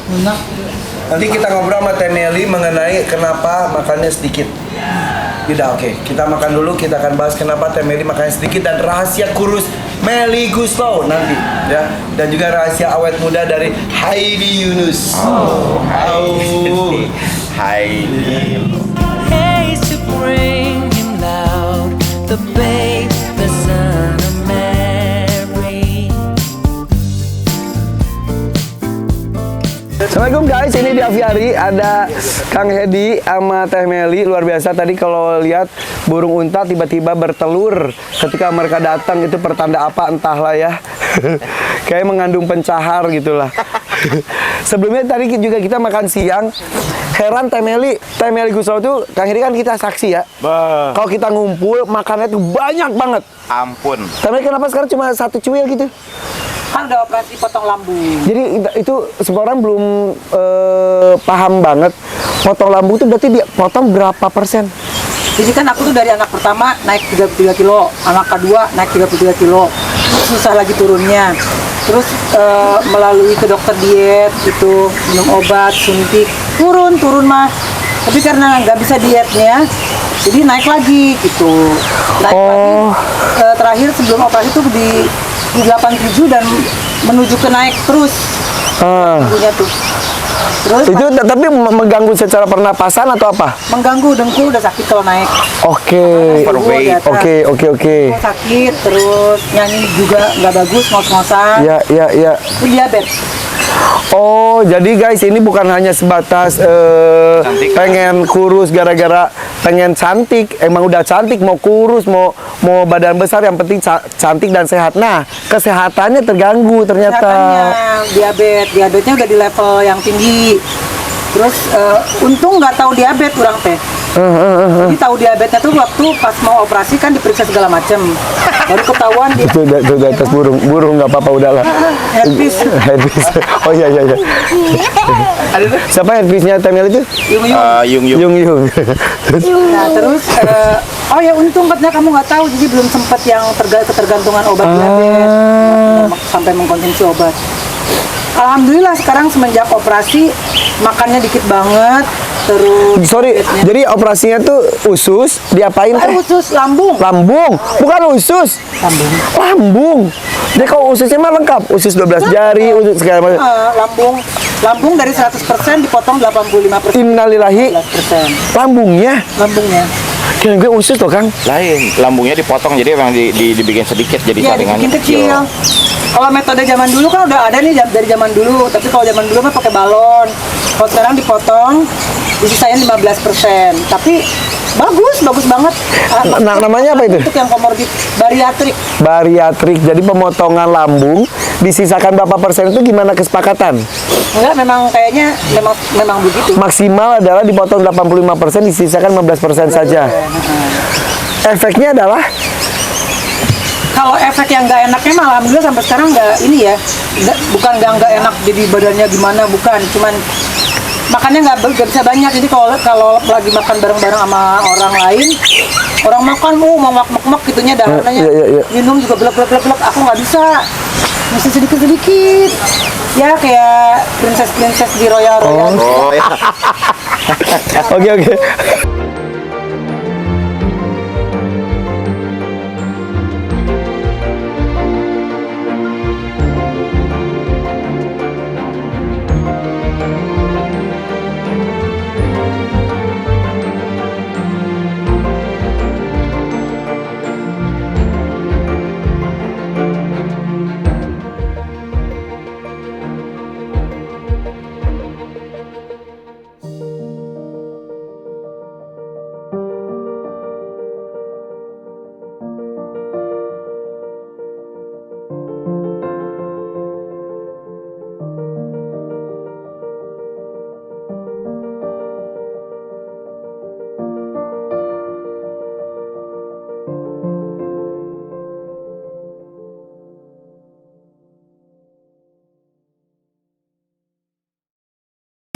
Nanti kita ngobrol sama Teh Meli mengenai kenapa makannya sedikit. Tidak, oke. Kita makan dulu, kita akan bahas kenapa Teh Meli makannya sedikit dan rahasia kurus Meli Guslow nanti ya. Dan juga rahasia awet muda dari Heidi Yunus. Heidi. Hey, to bring him loud, the babe, the son of Mary. Assalamualaikum guys, ini di Aviari ada Kang Hedi sama Teh Meli. Luar biasa tadi kalau lihat burung unta tiba-tiba bertelur ketika mereka datang, itu pertanda apa entahlah ya. Kayak mengandung pencahar gitulah. Sebelumnya tadi juga kita makan siang. Heran Teh Meli Guslow tuh Kang Hedi kan kita saksi ya. Kalau kita ngumpul makannya tuh banyak banget. Ampun. Teh Meli kenapa sekarang cuma satu cuil gitu? Kan udah operasi potong lambung. Jadi itu semua orang belum paham banget. Potong lambung itu berarti dia potong berapa persen? Jadi kan aku tuh dari anak pertama naik 33 kilo, anak kedua naik 33 kilo, susah lagi turunnya. Terus melalui ke dokter diet itu, minum obat, suntik, turun mah. Tapi karena nggak bisa dietnya, jadi naik lagi gitu. Naik lagi. Terakhir sebelum operasi tuh di 87 dan menuju ke naik terus. Minggunya tuh. Terus Itu tapi mengganggu secara pernapasan atau apa? mengganggu dengkul udah sakit kalau naik. Oke. Overweight. Oke. Sakit terus nyanyi juga nggak bagus, ngos-ngosan. Ya. Itu diabetes. Oh, jadi guys ini bukan hanya sebatas pengen kurus gara-gara pengen cantik. Emang udah cantik, mau kurus, mau badan besar, yang penting cantik dan sehat. Nah, kesehatannya terganggu ternyata. Diabetesnya udah di level yang tinggi. Terus untung nggak tahu diabetes orang teh. Jadi tahu diabetesnya tuh waktu pas mau operasi kan diperiksa segala macam. Baru ketahuan dia. Itu udah atas burung nggak apa-apa udahlah. Herpes. Oh iya. Siapa herpesnya Teh Meli itu? Yung. Nah terus oh ya untung katanya kamu nggak tahu, jadi belum sempat yang ketergantungan obat diabetes sampai mengkonsumsi obat. Alhamdulillah sekarang semenjak operasi makannya dikit banget. Terus Sorry, jadi operasinya tuh usus, diapain teh? usus lambung. Lambung, bukan usus. Lambung. Jadi kalau ususnya mah lengkap, usus 12 jari, usus segala macam. Lambung dari 100% dipotong 85%. Innalillahi. 11%. Lambungnya kira gue usus tuh Kang. Lain, lambungnya dipotong jadi emang dibikin sedikit jadi Iya, saringannya dibikin kecil. Kalau metode zaman dulu kan udah ada nih dari zaman dulu, tapi kalau zaman dulu mah pakai balon. Kalau sekarang dipotong disisain 15%. Tapi bagus banget. Namanya apa itu? Untuk yang komorbid bariatrik. Bariatrik. Jadi pemotongan lambung disisakan berapa persen itu gimana kesepakatan? Enggak, memang kayaknya memang begitu. Maksimal adalah dipotong 85%, disisakan 15% saja. Efeknya adalah kalau efek yang nggak enaknya malah alhamdulillah sampai sekarang nggak ini ya, bukan nggak enak jadi badannya gimana, bukan, cuman makannya nggak bisa banyak. Jadi kalau lagi makan bareng-bareng sama orang lain, orang makan mau mak gitunya dahannya, minum juga blek, aku nggak bisa, mesti sedikit ya kayak princess di Royal. Oke.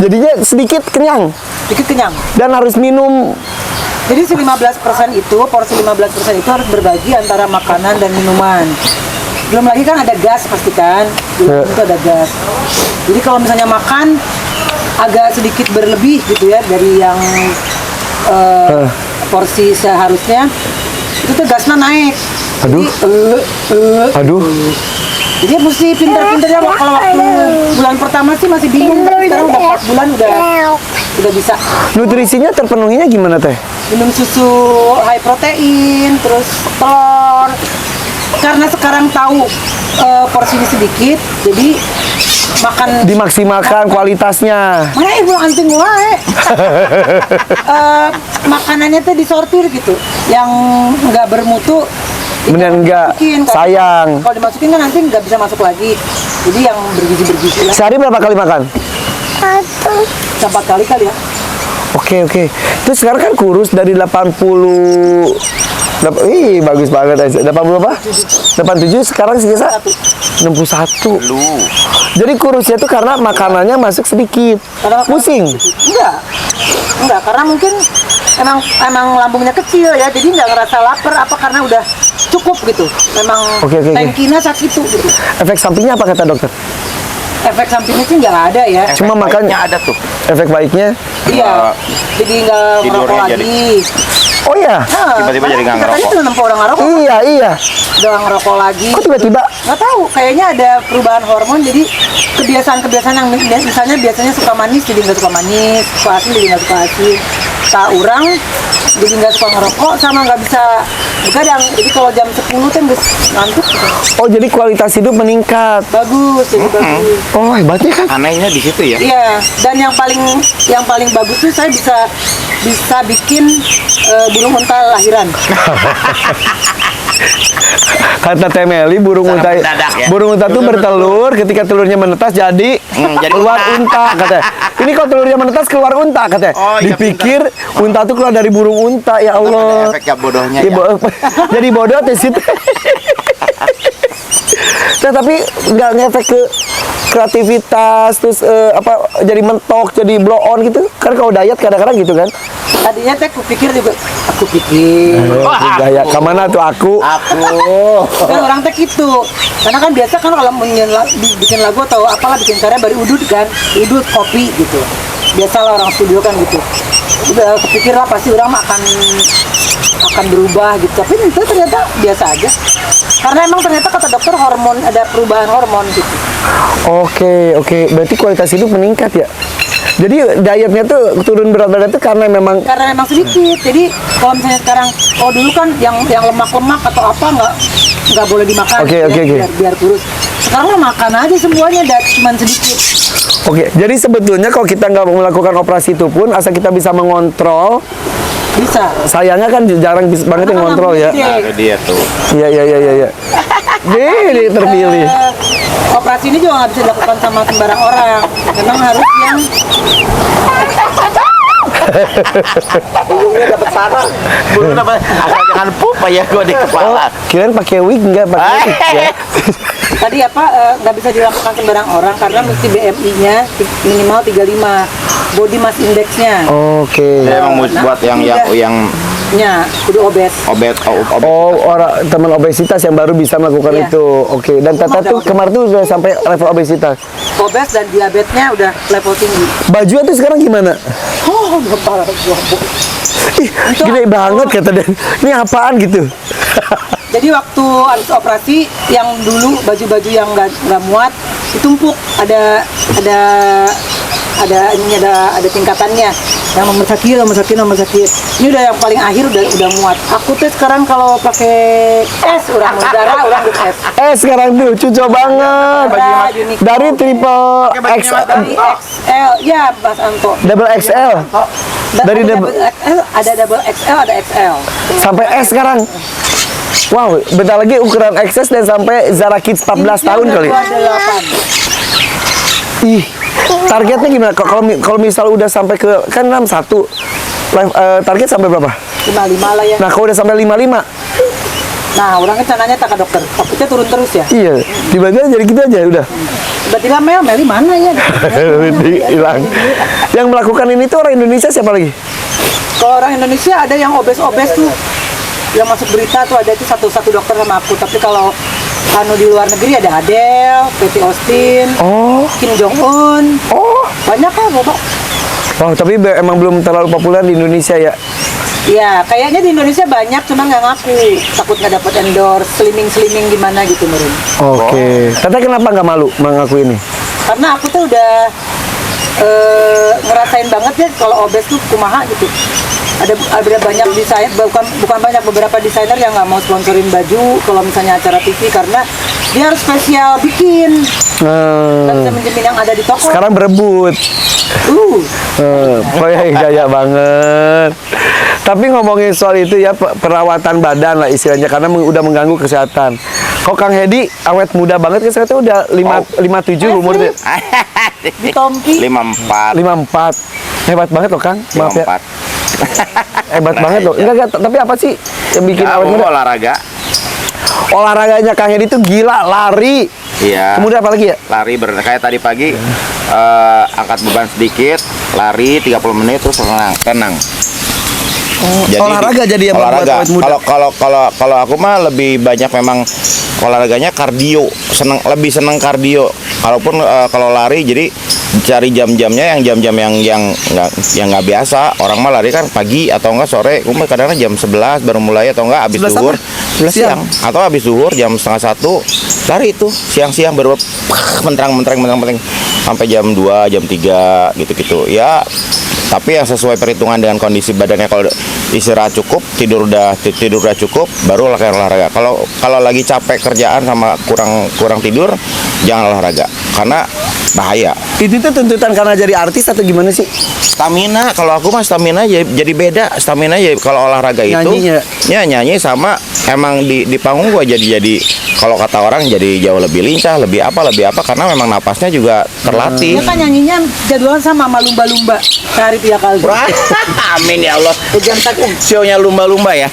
Jadinya sedikit kenyang dan harus minum. Jadi si 15% itu, porsi 15% itu harus berbagi antara makanan dan minuman. Belum lagi kan ada gas pasti kan, itu ada gas. Jadi kalau misalnya makan agak sedikit berlebih gitu ya dari yang porsi seharusnya, itu tuh gasnya naik. Aduh. Jadi, Aduh. jadi mesti pintar-pintar ya. Kalau waktu bulan pertama sih masih bingung, tapi sekarang udah 4 bulan udah bisa. Nutrisinya terpenuhinya gimana teh? Minum susu high protein, terus telur. Karena sekarang tahu porsinya sedikit, jadi makan Dimaksimalkan kualitasnya. mana ibu anting wae. Makanannya tuh disortir gitu, yang nggak bermutu. Bener enggak? dimasukin. Sayang. Kalau dimasukin kan nanti nggak bisa masuk lagi. Jadi yang bergizi lah. Sehari berapa kali makan? 4 kali ya. Oke. Terus sekarang kan kurus dari 80. Ih, bagus banget. 80 apa? 87, sekarang sisa 61. Lu. Jadi kurusnya itu karena makanannya masuk sedikit. Karena- Pusing. Enggak, karena mungkin emang lambungnya kecil ya, jadi nggak ngerasa lapar apa karena udah cukup gitu. Memang Oke. tankinya sakit tuh gitu. Efek sampingnya apa kata dokter? Efek sampingnya sih nggak ada ya. Cuma makan- Baiknya ada tuh. Efek baiknya? Iya, jadi nggak ngerokok Tidurnya lagi. Oh ya? Tiba-tiba jadi nggak Katanya ngerokok. 6 orang ngerokok, Iya. udah nggak ngerokok lagi. Kok tiba-tiba? Nggak tahu, kayaknya ada perubahan hormon, jadi kebiasaan-kebiasaan yang misalnya biasanya suka manis jadi nggak suka manis, suka asin jadi nggak suka asin. Tak orang jadi nggak suka ngerokok sama nggak bisa begadang. Jadi kalau jam 10 kan nggak ngantuk gitu. Oh, jadi kualitas hidup meningkat. Bagus, jadi bagus. Oh, hebatnya kan? Anehnya di situ ya. Iya, dan yang paling bagus tuh saya bisa bikin burung unta lahiran. Kata Teh Meli, burung Sangat unta mendadak ya. burung unta tuh bertelur, ketika telurnya menetas jadi jadi keluar unta. unta kata. Ini kalau telurnya menetas keluar unta kata. Oh, iya, Dipikir unta tuh keluar dari burung unta, ya Ada Allah. efek ya bodohnya Iya, ya. jadi bodoh teh situ. Nah, tapi nggak ngefek ke kreativitas, terus jadi mentok, jadi blow on gitu. Kan kalau diet kadang-kadang gitu kan. Tadinya teh aku pikir. Gaya kemana tuh aku? Kan orang teh gitu. Karena kan biasa kan kalau bikin lagu atau apalah bikin karya baru udut kan, udut kopi gitu. Biasalah orang studio kan gitu. Udah kepikir lah pasti orang mah akan berubah gitu. Tapi itu ternyata biasa aja. Karena emang ternyata kata dokter hormon ada perubahan hormon gitu. Oke. Berarti kualitas hidup meningkat ya. Jadi dietnya tuh turun berat badan tuh karena memang Karena memang sedikit. Jadi kalau misalnya sekarang, dulu kan yang lemak-lemak atau apa nggak boleh dimakan. Oke. Biar kurus. Sekarang mah makan aja semuanya, cuman sedikit. Oke, jadi sebetulnya kalau kita nggak mau melakukan operasi itu pun, asal kita bisa mengontrol, Bisa. sayangnya kan jarang banget yang ngontrol ya. Nah, itu dia tuh. Iya. Jadi terpilih. Operasi ini juga nggak bisa dilakukan sama sembarang orang. Memang harus yang Burungnya dapat sarang. Burung dapat asal jangan pup ya gua di Oh, kepala. kirain pakai wig nggak pakai wig ya? tadi nggak bisa dilakukan sembarang orang karena mesti BMI-nya minimal 35, body mass index-nya. Oke. Dia emang buat yang Ya, kudu obes. obet. Oh, orang teman obesitas yang baru bisa melakukan Iya. itu. Oke. Dan Tata Udah tuh obes. kemarin tuh udah sampai level obesitas. Obes dan diabetesnya udah level tinggi. Baju tuh sekarang gimana? Oh, kepala gua. Ih, gede banget kata Dan. Ini apaan gitu? Jadi waktu habis operasi yang dulu baju-baju yang nggak muat ditumpuk, ada tingkatannya, yang nomor sakit. Ini udah yang paling akhir udah muat. Aku tuh sekarang kalau pakai es orang negara orang es. Sekarang tuh cucok banget. Uniqlo. Dari triple X, Dari XL, ya Mas Anto. double XL Dari Ada double- XL, ada double XL, ada XL. sampai S sekarang. Wow, bentar lagi ukuran XS dan sampai Zara Kids 14 tahun kali. Ada 8. Ih, targetnya gimana? Kalau misal udah sampai ke kan 61, target sampai berapa? 55 lah ya. Nah, kalau udah sampai 55, Nah, orang rencananya tak ke dokter. Takutnya turun terus ya. iya, tiba-tiba jadi gitu aja udah. Tiba-tiba Meli mana ya? Hilang. Yang melakukan ini tuh orang Indonesia siapa lagi? Kalau orang Indonesia ada yang obes-obes tuh, yang masuk berita tuh ada itu satu dokter sama aku. Tapi kalau di luar negeri ada Adele, Katie Austin, Oh, Kim Jong Un, Banyak kok boba. Oh, tapi emang belum terlalu populer di Indonesia ya? Ya, kayaknya di Indonesia banyak, cuma nggak ngaku. Takut nggak dapat endorse, slimming gimana gitu Meren. Oke. Tete kenapa nggak malu mengaku ini? Karena aku tuh udah ngerasain banget ya kalau obes tuh kumaha gitu. Ada banyak desain, bukan banyak, beberapa desainer yang nggak mau sponsorin baju kalau misalnya acara TV karena dia harus spesial bikin. Nggak bisa menjamin yang ada di toko. Sekarang berebut. Gaya banget. Tapi ngomongin soal itu ya, perawatan badan lah istilahnya, karena udah mengganggu kesehatan. Kok Kang Hedi awet muda banget kan, saya tuh udah 57 umur tuh. Di Tompi 54. 54. Hebat banget loh Kang. Maaf ya. 54. Hebat banget loh. Enggak, tapi apa sih yang bikin awet muda? Olahraga. Olahraganya Kang Hedi tuh gila, lari. Iya. Kemudian apa lagi ya? Lari kayak tadi pagi angkat beban sedikit, lari 30 menit terus tenang. Olahraga jadi yang membuat olahraga. awet muda. Kalau aku mah lebih banyak memang olahraganya kardio, lebih seneng kardio. Kalaupun kalau lari jadi cari jam-jamnya yang jam-jam yang nggak biasa. Orang mah lari kan pagi atau enggak sore. Aku mah kadang-kadang jam 11 baru mulai atau enggak habis 11 zuhur. apa? Siang atau habis zuhur jam setengah 1 lari itu siang-siang baru menterang sampai jam 2 jam 3 gitu-gitu ya. Tapi yang sesuai perhitungan dengan kondisi badannya, kalau istirahat cukup, tidur udah cukup, baru olahraga. Kalau lagi capek kerjaan sama kurang tidur, jangan olahraga karena bahaya. Itu tuh tuntutan karena jadi artis atau gimana sih? Stamina, kalau aku mah stamina jadi beda. Stamina ya kalau olahraga itu Nyanyinya. ya nyanyi sama emang di panggung gua jadi kalau kata orang jadi jauh lebih lincah, lebih apa karena memang napasnya juga terlatih. dia kan nyanyinya jadwalan sama lumba-lumba sehari 3 kali. Amin ya Allah. Jam tadi Show-nya lumba-lumba ya.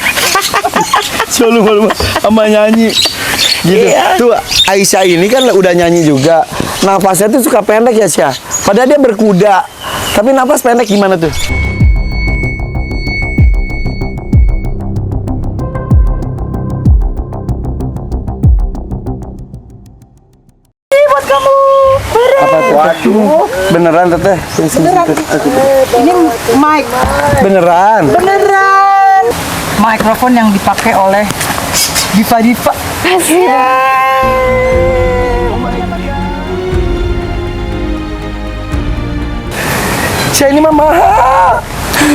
Lumba-lumba sama nyanyi. Gitu. Iya. Tuh Aisyah ini kan udah nyanyi juga. Nafasnya tuh suka pendek ya Syah. Padahal dia berkuda. Tapi nafas pendek gimana tuh? buat kamu. Apa tuh? Waduh. Beneran teteh? Beneran. Ini mic. Beneran. Beneran. Mikrofon yang dipakai oleh diva-diva. Syah ini mah mahal.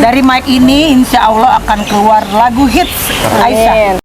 Dari mic ini insya Allah akan keluar lagu hits Aisyah.